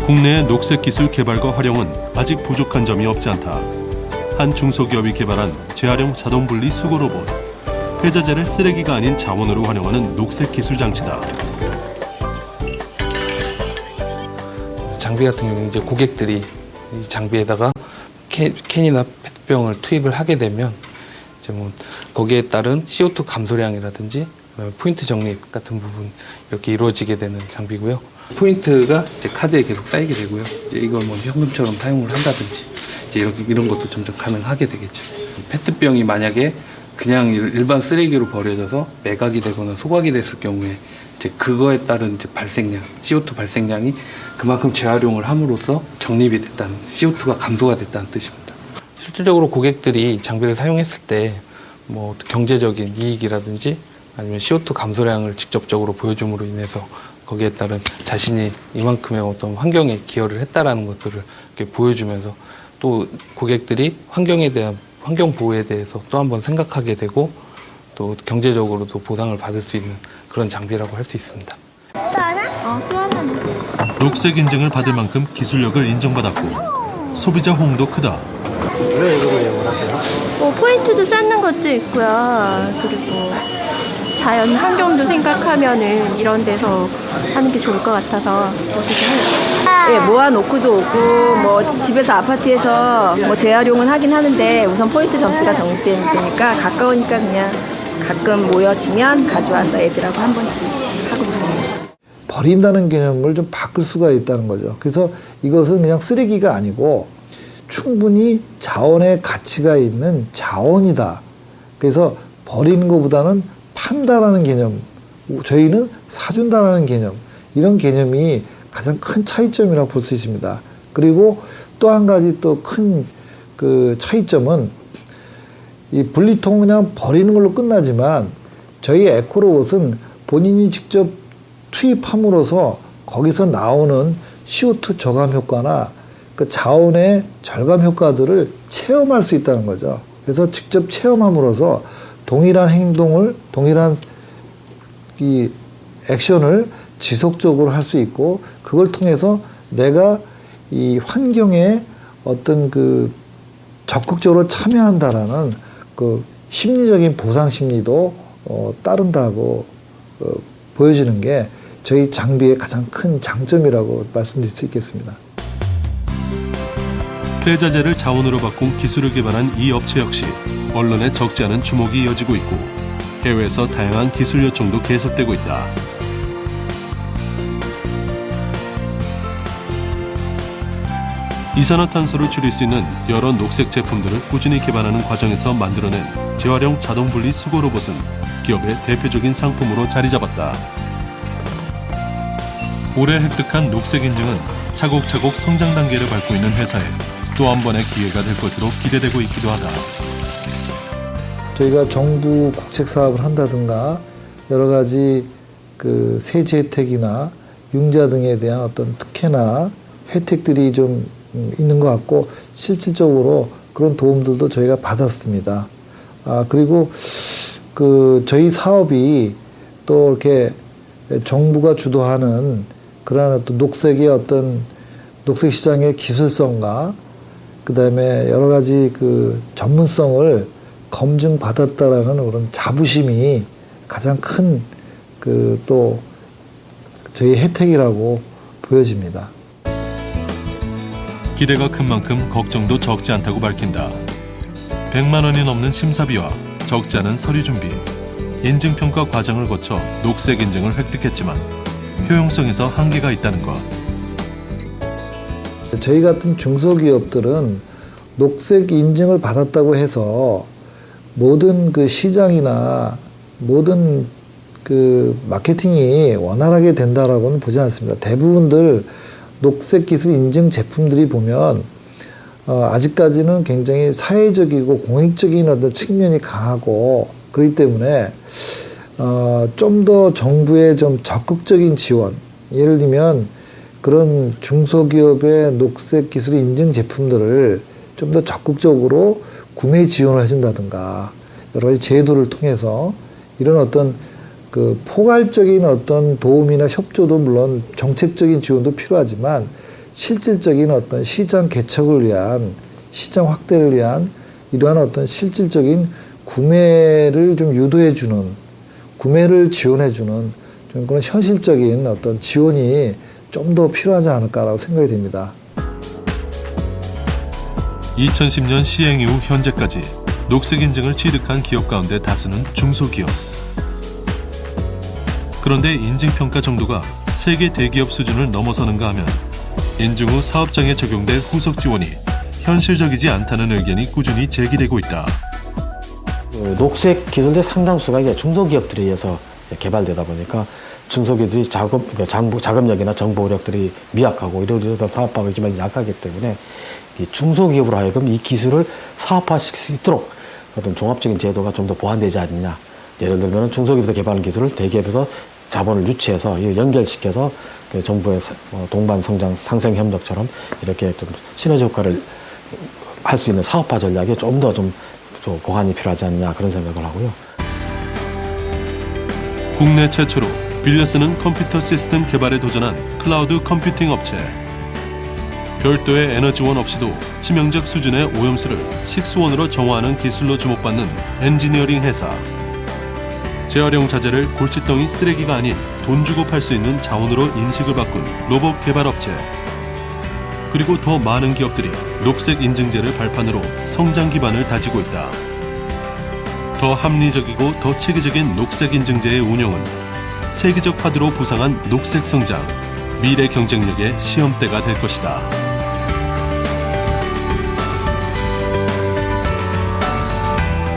국내의 녹색 기술 개발과 활용은 아직 부족한 점이 없지 않다. 한 중소기업이 개발한 재활용 자동분리 수거 로봇. 폐자재를 쓰레기가 아닌 자원으로 활용하는 녹색 기술 장치다. 장비 같은 경우는 이제 고객들이 이 장비에다가 캔이나 페트병을 투입을 하게 되면 이제 뭐 거기에 따른 CO2 감소량이라든지 포인트 적립 같은 부분 이렇게 이루어지게 되는 장비고요. 포인트가 이제 카드에 계속 쌓이게 되고요. 이제 이걸 뭐 현금처럼 사용을 한다든지 이제 이런 것도 점점 가능하게 되겠죠. 페트병이 만약에 그냥 일반 쓰레기로 버려져서 매각이 되거나 소각이 됐을 경우에 이제 그거에 따른 이제 발생량, CO2 발생량이 그만큼 재활용을 함으로써 적립이 됐다는, CO2가 감소가 됐다는 뜻입니다. 실질적으로 고객들이 장비를 사용했을 때 뭐 경제적인 이익이라든지 아니면 CO2 감소량을 직접적으로 보여줌으로 인해서 거기에 따른 자신이 이만큼의 어떤 환경에 기여를 했다라는 것들을 이렇게 보여주면서 또 고객들이 환경에 대한 환경 보호에 대해서 또 한번 생각하게 되고 또 경제적으로도 보상을 받을 수 있는 그런 장비라고 할 수 있습니다. 또 하나? 또 하나. 녹색 인증을 받을 만큼 기술력을 인정받았고 소비자 호응도 크다. 왜 이걸 이용을 하세요? 포인트도 쌓는 것도 있고요. 그리고 자연 환경도 생각하면은 이런 데서 하는 게 좋을 것 같아서 그렇게 해요. 예, 모아놓고도 오고 뭐 집에서 아파트에서 뭐 재활용은 하긴 하는데 우선 포인트 점수가 적립되니까 가까우니까 그냥 가끔 모여지면 가져와서 애들하고 한 번씩 하고 그래요. 버린다는 개념을 좀 바꿀 수가 있다는 거죠. 그래서 이것은 그냥 쓰레기가 아니고 충분히 자원의 가치가 있는 자원이다. 그래서 버리는 것보다는 판다라는 개념, 저희는 사준다라는 개념, 이런 개념이 가장 큰 차이점이라고 볼 수 있습니다. 그리고 또 한 가지 또 큰 그 차이점은 이 분리통 그냥 버리는 걸로 끝나지만 저희 에코로봇은 본인이 직접 투입함으로써 거기서 나오는 CO2 저감 효과나 그 자원의 절감 효과들을 체험할 수 있다는 거죠. 그래서 직접 체험함으로써 동일한 행동을, 동일한 이 액션을 지속적으로 할 수 있고 그걸 통해서 내가 이 환경에 어떤 그 적극적으로 참여한다라는 그 심리적인 보상 심리도 따른다고 보여지는 게 저희 장비의 가장 큰 장점이라고 말씀드릴 수 있겠습니다. 폐자재를 자원으로 바꾼 기술을 개발한 이 업체 역시 언론에 적지 않은 주목이 이어지고 있고 해외에서 다양한 기술 요청도 계속되고 있다. 이산화탄소를 줄일 수 있는 여러 녹색 제품들을 꾸준히 개발하는 과정에서 만들어낸 재활용 자동분리 수거 로봇은 기업의 대표적인 상품으로 자리 잡았다. 올해 획득한 녹색 인증은 차곡차곡 성장 단계를 밟고 있는 회사에 또 한 번의 기회가 될 것으로 기대되고 있기도 하다. 저희가 정부 국책 사업을 한다든가 여러 가지 그 세제 혜택이나 융자 등에 대한 어떤 특혜나 혜택들이 좀 있는 것 같고 실질적으로 그런 도움들도 저희가 받았습니다. 그리고 그 저희 사업이 또 이렇게 정부가 주도하는 그러한 어떤 녹색의 어떤 녹색 시장의 기술성과 그다음에 여러 가지 그 전문성을 검증받았다라는 그런 자부심이 가장 큰 그 또 저희 혜택이라고 보여집니다. 기대가 큰 만큼 걱정도 적지 않다고 밝힌다. 100만 원이 넘는 심사비와 적지 않은 서류 준비, 인증평가 과정을 거쳐 녹색 인증을 획득했지만 효용성에서 한계가 있다는 것. 저희 같은 중소기업들은 녹색 인증을 받았다고 해서 모든 그 시장이나 모든 그 마케팅이 원활하게 된다라고는 보지 않습니다. 대부분들 녹색 기술 인증 제품들이 보면 아직까지는 굉장히 사회적이고 공익적인 어떤 측면이 강하고 그렇기 때문에 좀 더 정부의 좀 적극적인 지원, 예를 들면 그런 중소기업의 녹색 기술 인증 제품들을 좀 더 적극적으로 구매 지원을 해준다든가 여러 가지 제도를 통해서 이런 어떤 그 포괄적인 어떤 도움이나 협조도 물론 정책적인 지원도 필요하지만 실질적인 어떤 시장 개척을 위한, 시장 확대를 위한 이러한 어떤 실질적인 구매를 좀 유도해주는, 구매를 지원해주는 좀 그런 현실적인 어떤 지원이 좀 더 필요하지 않을까라고 생각이 됩니다. 2010년 시행 이후 현재까지 녹색 인증을 취득한 기업 가운데 다수는 중소기업. 그런데 인증평가 정도가 세계 대기업 수준을 넘어서는가 하면 인증 후 사업장에 적용될 후속 지원이 현실적이지 않다는 의견이 꾸준히 제기되고 있다. 녹색 기술의 상당수가 이제 중소기업들에 의해서 개발되다 보니까 중소기업들이 자금력이나 정보력들이 미약하고 이러면서 사업화가 기반이 약하기 때문에 이 중소기업으로 하여금 이 기술을 사업화시킬 수 있도록 어떤 종합적인 제도가 좀 더 보완되지 않느냐. 예를 들면 중소기업에서 개발하는 기술을 대기업에서 자본을 유치해서 연결시켜서 정부의 동반 성장 상생 협력처럼 이렇게 좀 시너지 효과를 할 수 있는 사업화 전략에 좀 더 보완이 필요하지 않냐 그런 생각을 하고요. 국내 최초로 빌려 쓰는 컴퓨터 시스템 개발에 도전한 클라우드 컴퓨팅 업체. 별도의 에너지원 없이도 치명적 수준의 오염수를 식수원으로 정화하는 기술로 주목받는 엔지니어링 회사. 재활용 자재를 골칫덩이 쓰레기가 아닌 돈 주고 팔 수 있는 자원으로 인식을 바꾼 로봇 개발 업체. 그리고 더 많은 기업들이 녹색 인증제를 발판으로 성장 기반을 다지고 있다. 더 합리적이고 더 체계적인 녹색 인증제의 운영은 세계적 화두로 부상한 녹색 성장, 미래 경쟁력의 시험대가 될 것이다.